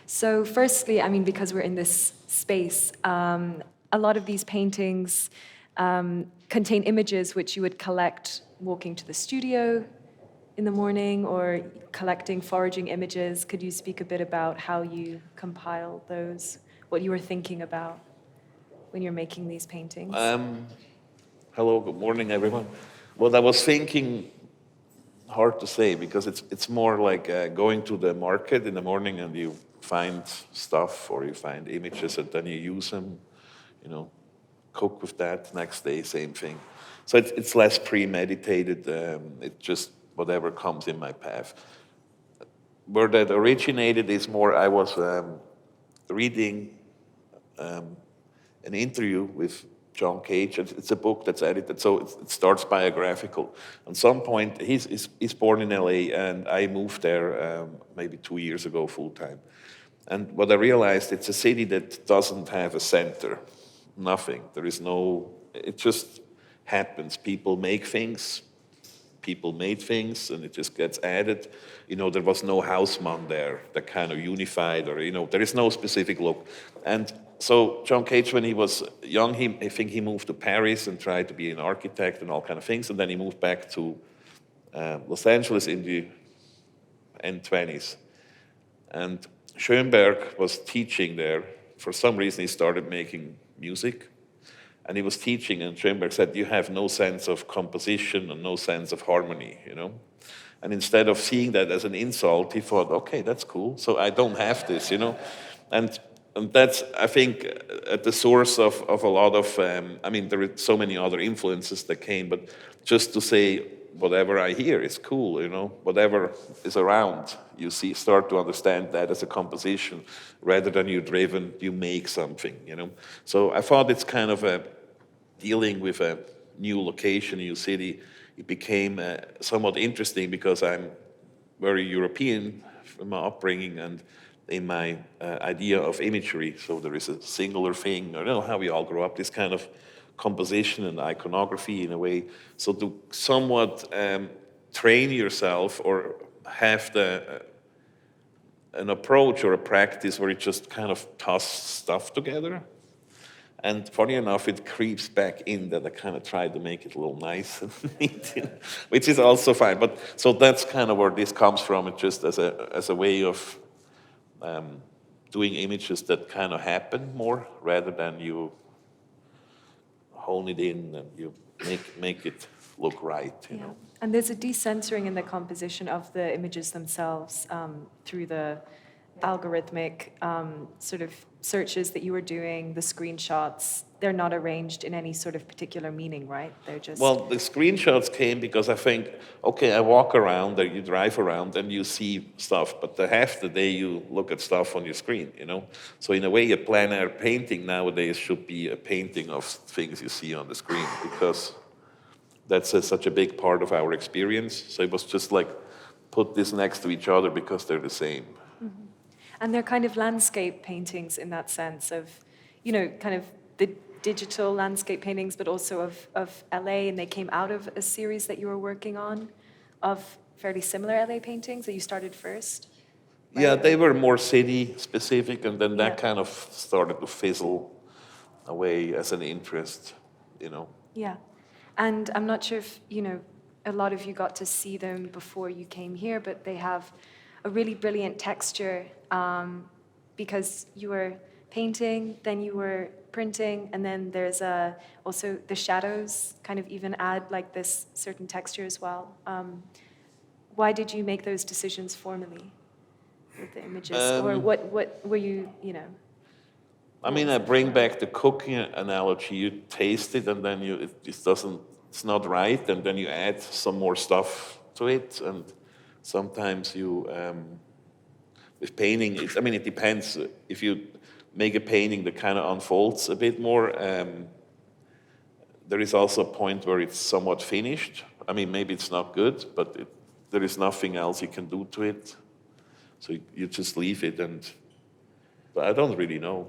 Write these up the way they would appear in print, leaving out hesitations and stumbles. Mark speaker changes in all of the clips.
Speaker 1: So firstly, I mean, because we're in this space, a lot of these paintings contain images which you would collect walking to the studio in the morning or collecting foraging images. Could you speak a bit about how you compile those, what you were thinking about when you're making these paintings?
Speaker 2: Hello, good morning, everyone. What I was thinking, hard to say because it's more like going to the market in the morning and you find stuff or you find images and then you use them, you know, cook with that. Next day, same thing. So it's less premeditated. It's just whatever comes in my path. Where that originated is more. I was reading an interview with John Cage. It's a book that's edited, so it starts biographical. At some point, he's born in LA, and I moved there maybe 2 years ago full time. And what I realized, it's a city that doesn't have a center, nothing. There is no. It just happens. People make things. People made things, and it just gets added. There was no Haussmann there that kind of unified, or there is no specific look. And so John Cage, when he was young, I think he moved to Paris and tried to be an architect and all kind of things, and then he moved back to Los Angeles in the end 20s. And Schoenberg was teaching there. For some reason, he started making music. And he was teaching, and Schoenberg said, you have no sense of composition and no sense of harmony, And instead of seeing that as an insult, he thought, okay, that's cool. So I don't have this, And that's, I think, at the source of a lot of, there are so many other influences that came, but just to say, whatever I hear is cool, Whatever is around, you start to understand that as a composition, rather than you make something, So I thought it's kind of dealing with a new location, new city. It became somewhat interesting because I'm very European from my upbringing and in my idea of imagery. So there is a singular thing, I don't know how we all grow up, this kind of composition and iconography in a way. So to somewhat train yourself or have an approach or a practice where you just kind of toss stuff together. And funny enough, it creeps back in that I kind of try to make it a little nice and neat, which is also fine. But so that's kind of where this comes from. It's just as a way of doing images that kind of happen more, rather than you hone it in and you make it look right. You know.
Speaker 1: And there's a decentering in the composition of the images themselves through the algorithmic sort of searches that you were doing, the screenshots. They're not arranged in any sort of particular meaning, right? They're just...
Speaker 2: Well, the screenshots came because I think, okay, I walk around, or you drive around, and you see stuff, but half the day you look at stuff on your screen, So in a way, a plein air painting nowadays should be a painting of things you see on the screen, because that's such a big part of our experience. So it was just like, put this next to each other because they're the same.
Speaker 1: Mm-hmm. And they're kind of landscape paintings in that sense of, kind of the digital landscape paintings, but also of LA, and they came out of a series that you were working on of fairly similar LA paintings that you started first?
Speaker 2: Right? Yeah, they were more city specific, and then that kind of started to fizzle away as an interest,
Speaker 1: Yeah, and I'm not sure if, a lot of you got to see them before you came here, but they have a really brilliant texture because you were painting, then you were printing, and then there's also the shadows kind of even add like this certain texture as well. Why did you make those decisions formally with the images? Or what were you,
Speaker 2: I bring back the cooking analogy. You taste it, and then it's not right, and then you add some more stuff to it, and sometimes you, with painting, it depends. If you make a painting that kind of unfolds a bit more, there is also a point where it's somewhat finished. Maybe it's not good, but there is nothing else you can do to it. So you just leave it, but I don't really know.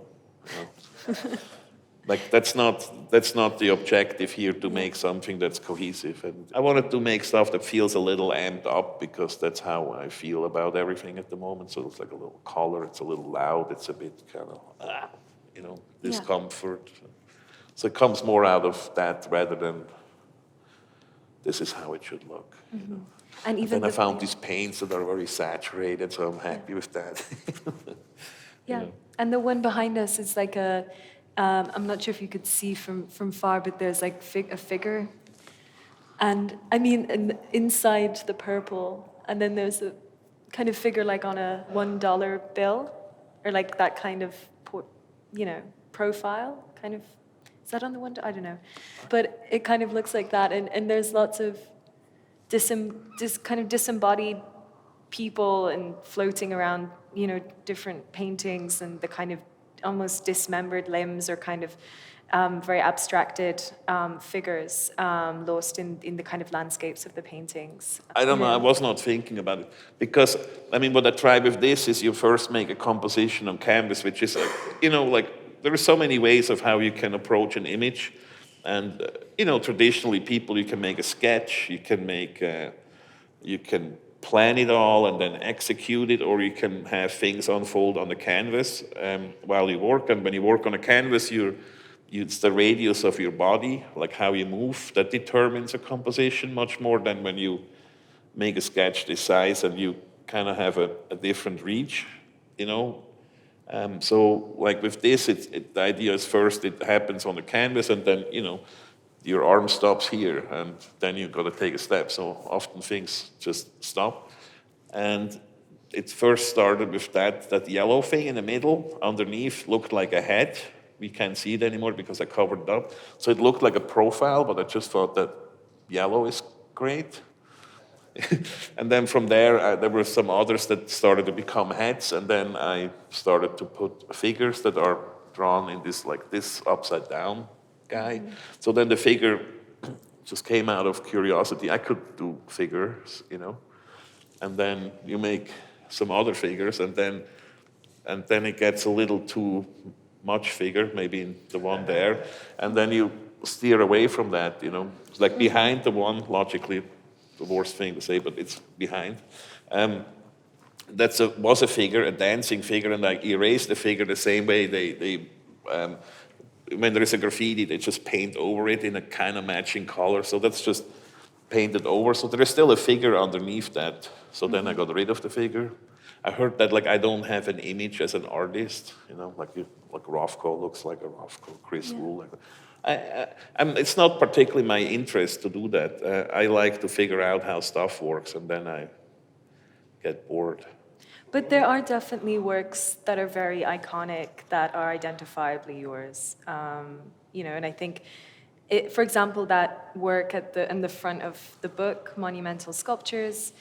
Speaker 2: Like that's not the objective here, to make something that's cohesive. And I wanted to make stuff that feels a little amped up, because that's how I feel about everything at the moment. So it's like a little color, it's a little loud, it's a bit kind of discomfort. So it comes more out of that rather than this is how it should look. You know?
Speaker 1: And even
Speaker 2: then I found these paints that are very saturated, so I'm happy with that.
Speaker 1: Yeah, and the one behind us is like a, I'm not sure if you could see from far, but there's like a figure. And I mean, inside the purple, and then there's a kind of figure like on a $1 bill, or like that kind of, profile, kind of. Is that on the one? I don't know. But it kind of looks like that, and there's lots of kind of disembodied people and floating around, different paintings, and the kind of almost dismembered limbs, or kind of very abstracted figures lost in the kind of landscapes of the paintings.
Speaker 2: I don't know, I was not thinking about it. Because, I mean, what I try with this is you first make a composition on canvas, which is, there are so many ways of how you can approach an image. And, traditionally you can make a sketch, you can plan it all and then execute it, or you can have things unfold on the canvas while you work. And when you work on a canvas, it's the radius of your body, like how you move, that determines a composition much more than when you make a sketch this size and you kind of have a different reach, So like with this, the idea is first it happens on the canvas, and then, your arm stops here, and then you've got to take a step. So often things just stop. And it first started with that yellow thing in the middle. Underneath looked like a head. We can't see it anymore because I covered it up. So it looked like a profile, but I just thought that yellow is great. And then from there, there were some others that started to become heads, and then I started to put figures that are drawn in this upside down guy. So then the figure just came out of curiosity. I could do figures, and then you make some other figures, and then it gets a little too much figure, maybe in the one there, and then you steer away from that, It's like behind the one, logically, the worst thing to say, but it's behind. Was a figure, a dancing figure, and I erased the figure the same way they when there is a graffiti, they just paint over it in a kind of matching color. So that's just painted over. So there is still a figure underneath that. So then I got rid of the figure. I heard that I don't have an image as an artist, like Rothko looks like a Rothko, Chris Wu. It's not particularly my interest to do that. I like to figure out how stuff works, and then I get bored.
Speaker 1: But there are definitely works that are very iconic, that are identifiably yours, and I think, for example, that work in the front of the book, Monumental Sculptures,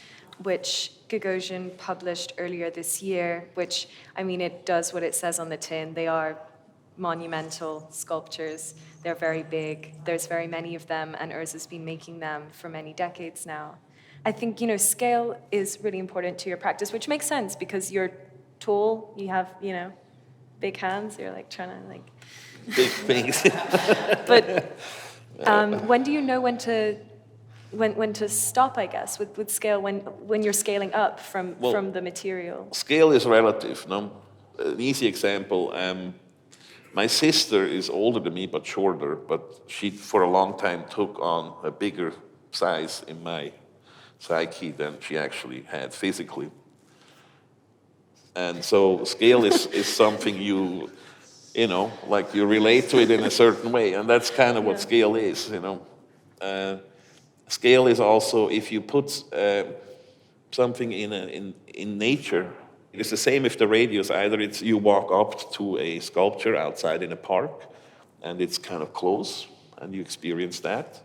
Speaker 1: which Gagosian published earlier this year, which, it does what it says on the tin. They are monumental sculptures. They're very big. There's very many of them, and Urs has been making them for many decades now. I think, scale is really important to your practice, which makes sense because you're tall, you have, big hands, you're trying to
Speaker 2: big things.
Speaker 1: But when do you know when to stop, I guess, with scale, when you're scaling up from the material?
Speaker 2: Scale is relative, no? An easy example, my sister is older than me, but shorter, but she, for a long time, took on a bigger size in my psyche than she actually had physically. And so scale is something you relate to it in a certain way, and that's kind of what scale is, Scale is also, if you put something in nature, it's the same if the radius, either it's you walk up to a sculpture outside in a park, and it's kind of close, and you experience that,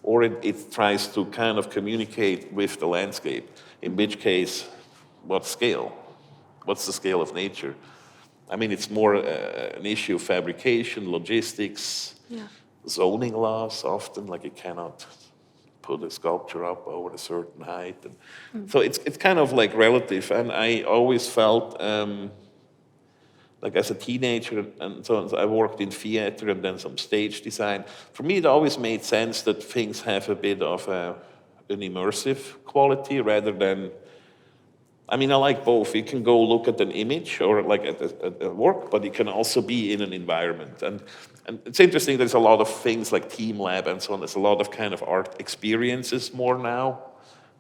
Speaker 2: or it tries to kind of communicate with the landscape, in which case, what scale? What's the scale of nature? It's more an issue of fabrication, logistics, zoning laws often, like you cannot put a sculpture up over a certain height. And so it's kind of relative, and I always felt like as a teenager and so on. So I worked in theater and then some stage design. For me, it always made sense that things have a bit of an immersive quality rather than, I mean, I like both. You can go look at an image or like at a work, but it can also be in an environment. And it's interesting, there's a lot of things like Team Lab and so on. There's a lot of kind of art experiences more now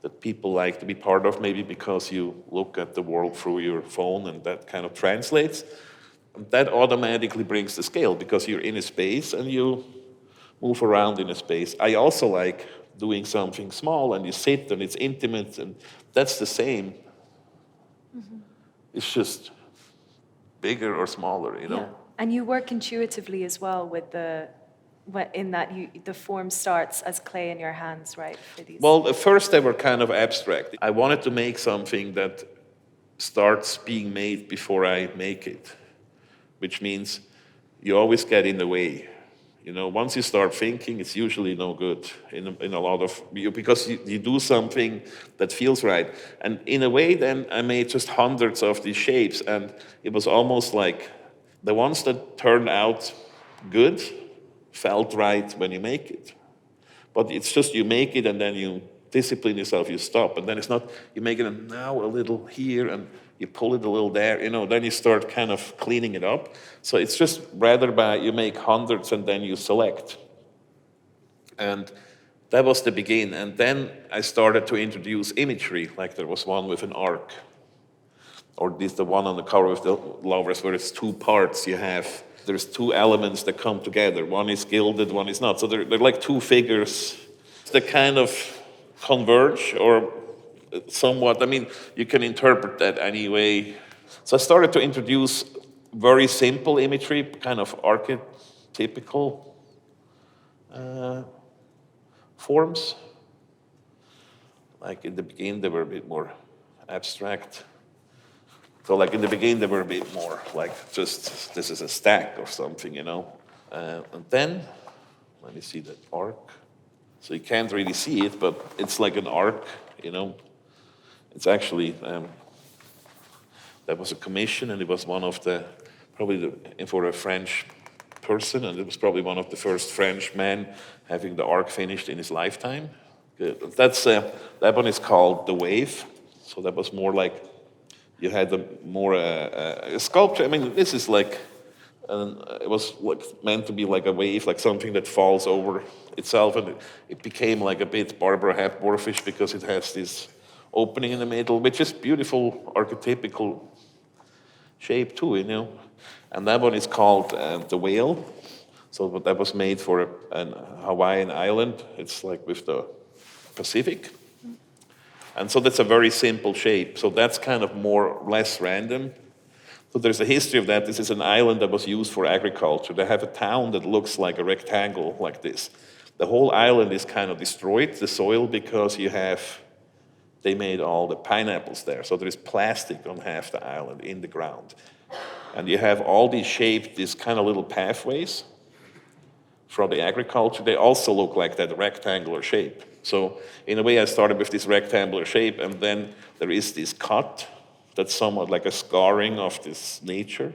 Speaker 2: that people like to be part of, maybe because you look at the world through your phone and that kind of translates. That automatically brings the scale because you're in a space and you move around in a space. I also like doing something small and you sit and it's intimate and that's the same. Mm-hmm. It's just bigger or smaller, you know?
Speaker 1: Yeah. And you work intuitively as well with the form starts as clay in your hands, right? For these.
Speaker 2: Well, at first they were kind of abstract. I wanted to make something that starts being made before I make it, which means you always get in the way. You know, once you start thinking, it's usually no good in a lot of you because you do something that feels right. And in a way, then I made just hundreds of these shapes, and it was almost like the ones that turned out good felt right when you make it. But it's just you make it and then you discipline yourself, you stop. And then it's not, you make it and now a little here and you pull it a little there, you know, then you start kind of cleaning it up. So it's just rather by you make hundreds and then you select. And that was the begin. And then I started to introduce imagery, like there was one with an arc. Or the one on the cover with the lovers where it's two parts you have. There's two elements that come together. One is gilded, one is not. So they're like two figures that kind of converge or somewhat. I mean, you can interpret that anyway. So I started to introduce very simple imagery, kind of archetypical forms. Like in the beginning, they were a bit more abstract. So like in the beginning, they were a bit more like just, this is a stack or something, you know. And then, let me see that arc. So you can't really see it, but it's like an arc, you know. It's actually, that was a commission and it was one of the, for a French person, and it was probably one of the first French men having the arc finished in his lifetime. Good. That one is called The Wave. So that was more like, you had a sculpture. I mean, this is like, it was like meant to be like a wave, like something that falls over itself, and it became like a bit Barbara Hepworthish because it has this opening in the middle, which is beautiful, archetypical shape too, you know. And that one is called The Whale. So that was made for an Hawaiian island. It's like with the Pacific. And so that's a very simple shape. So that's kind of more or less random. So there's a history of that. This is an island that was used for agriculture. They have a town that looks like a rectangle like this. The whole island is kind of destroyed, the soil, because they made all the pineapples there. So there is plastic on half the island in the ground. And you have all these shaped, these kind of little pathways from the agriculture. They also look like that rectangular shape. So in a way, I started with this rectangular shape, and then there is this cut that's somewhat like a scarring of this nature.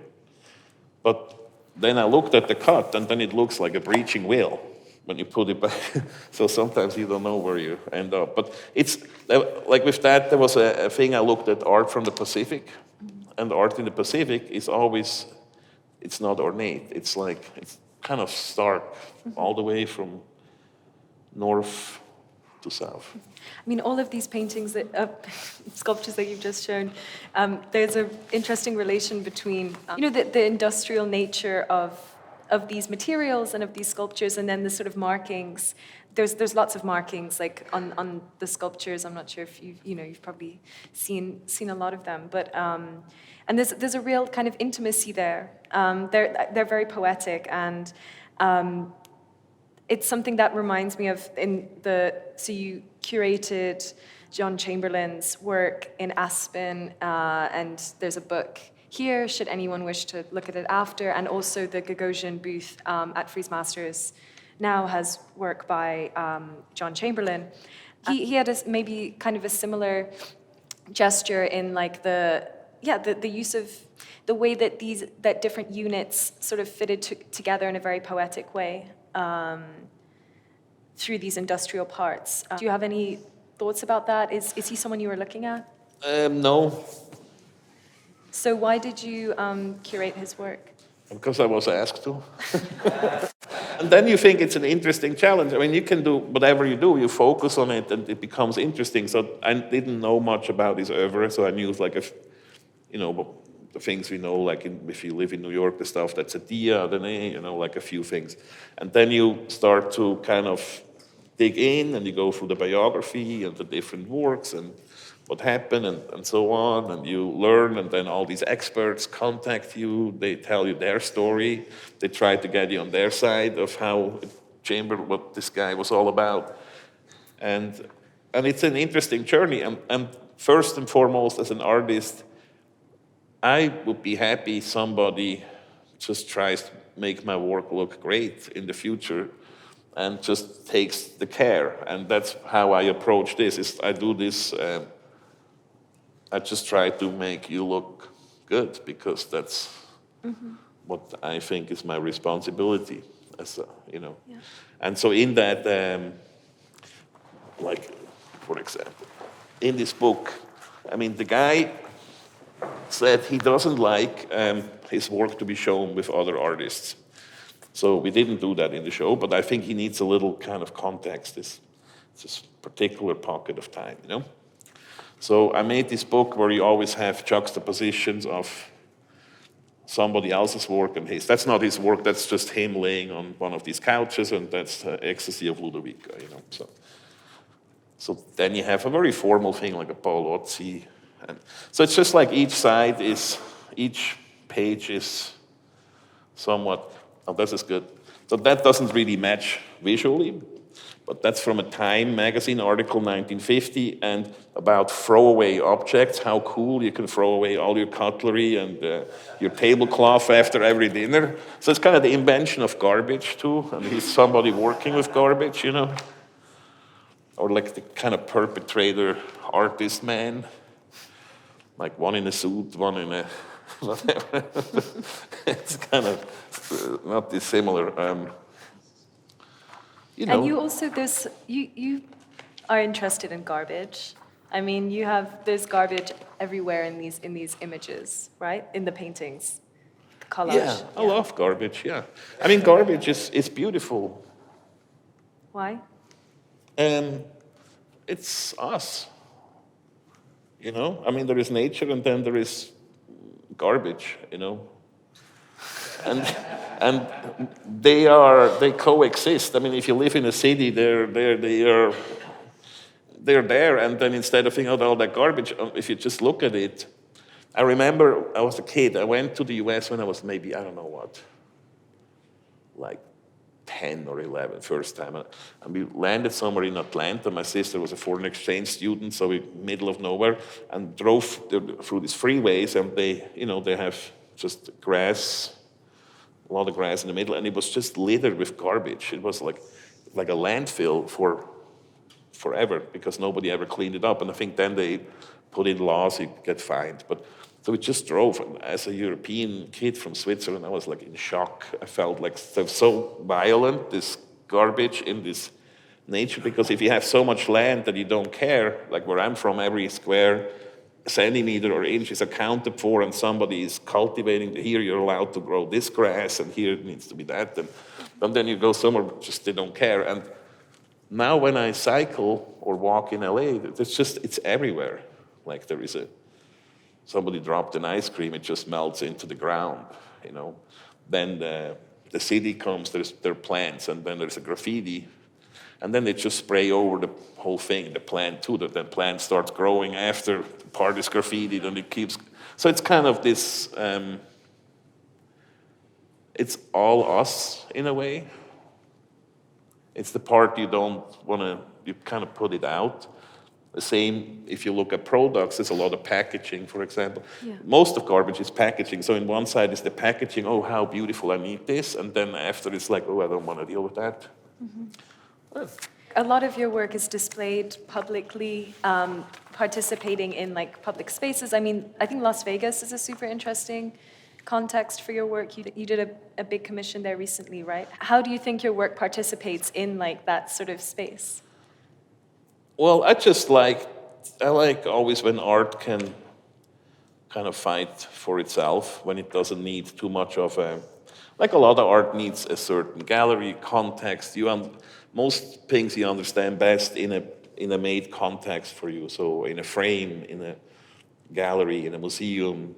Speaker 2: But then I looked at the cut, and then it looks like a breaching whale when you put it back. So sometimes you don't know where you end up. But it's like with that, there was a thing I looked at art from the Pacific, and art in the Pacific is always, it's not ornate. It's like, it's kind of stark all the way from north to south.
Speaker 1: I mean, all of these paintings, sculptures that you've just shown, there's an interesting relation between, the industrial nature of these materials and of these sculptures, and then the sort of markings. There's lots of markings like on the sculptures. I'm not sure if you've probably seen a lot of them, but and there's a real kind of intimacy there. They're very poetic, and it's something that reminds me of so you curated John Chamberlain's work in Aspen, and there's a book here, should anyone wish to look at it after, and also the Gagosian booth at Frieze Masters now has work by John Chamberlain. He had maybe kind of a similar gesture in like the use of the way that that different units sort of fitted together in a very poetic way through these industrial parts. Do you have any thoughts about that? Is he someone you were looking at?
Speaker 2: No,
Speaker 1: So why did you curate his work?
Speaker 2: because I was asked to. And then you think it's an interesting challenge. I mean, you can do whatever you do, you focus on it and it becomes interesting. So I didn't know much about his oeuvre, so I knew like, the things we know, like if you live in New York, the stuff that's a dia, like a few things. And then you start to kind of dig in and you go through the biography and the different works and what happened and so on, and you learn, and then all these experts contact you, they tell you their story, they try to get you on their side of how Chamberlain, what this guy was all about. And it's an interesting journey, and first and foremost, as an artist, I would be happy somebody just tries to make my work look great in the future and just takes the care. And that's how I approach this, is I do this, I just try to make you look good, because that's what I think is my responsibility, Yeah. And so in that, like, for example, in this book, I mean, the guy said he doesn't like his work to be shown with other artists. So we didn't do that in the show, but I think he needs a little kind of context, this particular pocket of time, So I made this book where you always have juxtapositions of somebody else's work and his. That's not his work, that's just him laying on one of these couches, and that's Ecstasy of Ludovica, So then you have a very formal thing like a Paolozzi. And so it's just like each page is somewhat, oh, this is good. So that doesn't really match visually, but that's from a Time magazine article, 1950, and about throwaway objects, how cool you can throw away all your cutlery and your tablecloth after every dinner. So it's kind of the invention of garbage, too, and he's somebody working with garbage, Or like the kind of perpetrator artist man, like one in a suit, one in a whatever. It's kind of not dissimilar.
Speaker 1: And you also, you are interested in garbage. I mean, there's garbage everywhere in these images, right? In the paintings, the collage.
Speaker 2: Yeah, I love garbage, yeah. I mean, garbage is beautiful.
Speaker 1: Why?
Speaker 2: It's us, I mean, there is nature and then there is garbage, And they coexist. I mean, if you live in a city, they're there, and then instead of thinking about all that garbage, if you just look at it, I remember I was a kid. I went to the US when I was maybe, I don't know what, like 10 or 11, first time. And we landed somewhere in Atlanta. My sister was a foreign exchange student, so we middle of nowhere, and drove through these freeways, and they have just grass, a lot of grass in the middle, and it was just littered with garbage. It was like a landfill for forever, because nobody ever cleaned it up. And I think then they put in laws, you get fined. But so we just drove, and as a European kid from Switzerland, I was like in shock. I felt like so violent, this garbage in this nature, because if you have so much land that you don't care, like where I'm from, every square centimeter or inch is accounted for, and somebody is cultivating. Here you're allowed to grow this grass, and here it needs to be that, and then you go somewhere, just they don't care. And now when I cycle or walk in LA, it's everywhere. Like there is somebody dropped an ice cream, it just melts into the ground, Then the city comes, there are plants, and then there's a graffiti, and then they just spray over the whole thing, the plant too, that the plant starts growing after the part is graffitied, and it keeps. So it's kind of this, it's all us in a way. It's the part you don't want to, you kind of put it out. The same, if you look at products, there's a lot of packaging, for example. Yeah. Most of garbage is packaging. So in one side is the packaging, oh, how beautiful, I need this. And then after it's like, oh, I don't want to deal with that.
Speaker 1: Mm-hmm.
Speaker 2: Well,
Speaker 1: a lot of your work is displayed publicly, participating in like public spaces. I mean, I think Las Vegas is a super interesting context for your work. You did a big commission there recently, right? How do you think your work participates in like that sort of space?
Speaker 2: Well, I like always when art can kind of fight for itself, when it doesn't need too much of a, like a lot of art needs a certain gallery context. Most things you understand best in a made context for you. So in a frame, in a gallery, in a museum,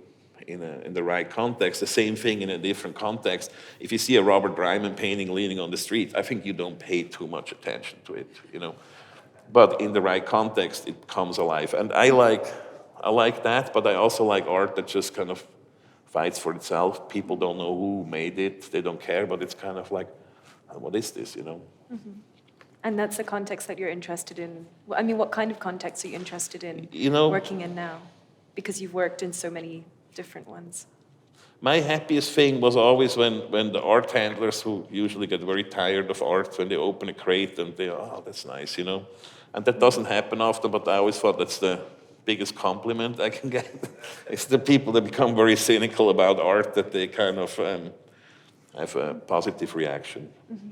Speaker 2: in the right context. The same thing in a different context. If you see a Robert Ryman painting leaning on the street, I think you don't pay too much attention to it, you know. But in the right context, it comes alive. And I like that, but I also like art that just kind of fights for itself. People don't know who made it, they don't care, but it's kind of like, what is this, you know?
Speaker 1: Mm-hmm. And that's the context that you're interested in. I mean, what kind of context are you interested in working in now? Because you've worked in so many different ones.
Speaker 2: My happiest thing was always when the art handlers, who usually get very tired of art, when they open a crate and they, oh, that's nice, you know? And that doesn't happen often, but I always thought that's the biggest compliment I can get. It's the people that become very cynical about art, that they kind of have a positive reaction.
Speaker 1: Mm-hmm.